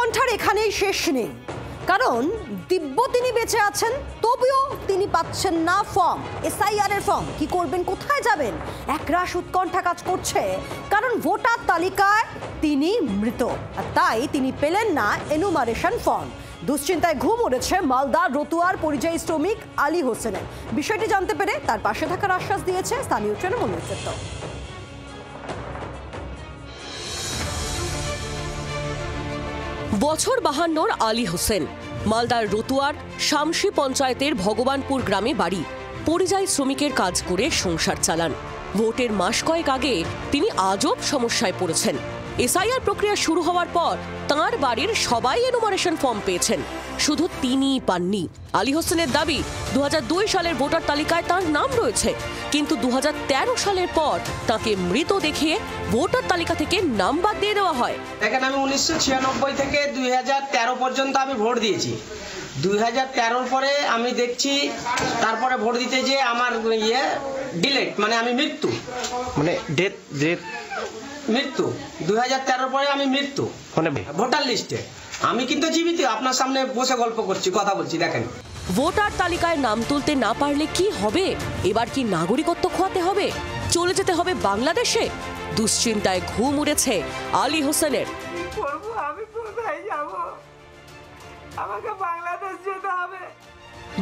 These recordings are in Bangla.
উৎকণ্ঠার এখানেই শেষ নেই, কারণ দিব্য তিনি বেঁচে আছেন, তবুও তিনি পাচ্ছেন না ফর্ম, এসআইআর এর ফর্ম। কি করবেন, কোথায় যাবেন, একরাশ উৎকণ্ঠা কাজ করছে, কারণ ভোটার তালিকায় তিনি মৃত, আর তাই তিনি পেলেন না এনুমারেশন ফর্ম। দুশ্চিন্তায় ঘুম উড়েছে মালদার রতুয়ার পরিযায়ী শ্রমিক আলী হোসেনের। বিষয়টি জানতে পেরে তার পাশে থাকার আশ্বাস দিয়েছে স্থানীয় তৃণমূল নেতৃত্ব। বছর 52 আলী হোসেন, মালদার রতুয়ার শামসি পঞ্চায়েতের ভগবানপুর গ্রামে বাড়ি। পরিযায়ী শ্রমিকের কাজ করে সংসার চালান। ভোটের মাস কয়েক আগে তিনি আজব সমস্যায় পড়েছেন। এসআইআর প্রক্রিয়া শুরু হওয়ার পর তাঁর বাড়ির সবাই এনুমারেশন ফর্ম পেয়েছেন, শুধু তিনিই পাননি। আলী হোসেনের দাবি 2002 সালের ভোটার তালিকায় তার নাম রয়েছে, কিন্তু 2013 সালের পর তাকে মৃত দেখিয়ে ভোটার তালিকা থেকে নাম বাদ দিয়ে দেওয়া হয়। দেখেন, আমি 1996 থেকে 2013 পর্যন্ত আমি ভোট দিয়েছি। 2013 পরে আমি দেখছি তারপরে ভোট দিতে যে আমার ডিলেট, মানে আমি মৃত্যু, মানে ডেথ মৃত্যু। 2013 পরে আমি মৃত্যু ভোটার লিস্টে। আমি কিন্তু জীবিত, আপনার সামনে বসে গল্প করছি, কথা বলছি। দেখেন, ভোটার তালিকায় নাম তুলতে না পারলে কি হবে? এবার কি নাগরিকত্ব খোয়াতে হবে? চলে যেতে হবে বাংলাদেশে? দুশ্চিন্তায় ঘুম উড়েছে আলী হোসেনের। আমি কোথায় যাব? আমাকে বাংলাদেশ যেতে হবে।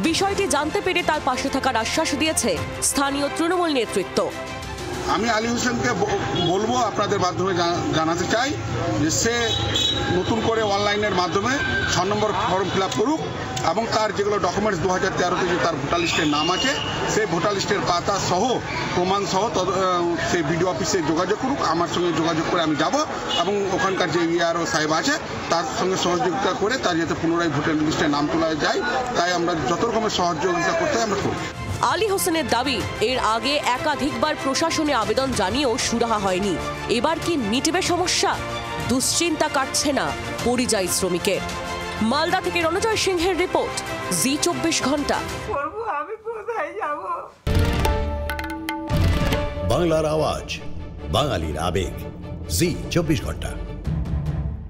বিষয়টি জানতে পেরে তার পাশে থাকার আশ্বাস দিয়েছে স্থানীয় তৃণমূল নেতৃত্ব। আমি আলী হোসেনকে বলবো, আপনাদের মাধ্যমে জানাতে চাই যে সে নতুন করে অনলাইনের মাধ্যমে 6 নম্বর ফর্ম ফিল আপ করুক, এবং তার যেগুলো ডকুমেন্টস 2013 যে তার ভোটার লিস্টের নাম আছে, সেই ভোটার লিস্টের পাতা সহ প্রমাণ সহ সেই বিডিও অফিসে যোগাযোগ করুক। আমার সঙ্গে যোগাযোগ করে আমি যাব, এবং ওখানকার যে ইআরও সাহেব আছে তার সঙ্গে সহযোগিতা করে তার যাতে পুনরায় ভোটার লিস্টে নাম তোলা যায়, তাই আমরা যত রকমের সহযোগিতা করতে আমরা করব। আলী হোসেনের দাবি, এর আগে একাধিকবার প্রশাসনে আবেদন জানিয়েও সুরাহা হয়নি। এবার কি মিটবে সমস্যা? দুশ্চিন্তা কাটছে না পরিযায়ী শ্রমিকের। মালদা থেকে রণজয় সিংহের রিপোর্ট, জি 24 ঘন্টা। আমি কোথায় যাব? বাংলার আওয়াজ, বাঙালির আবেগ, জি 24 ঘন্টা।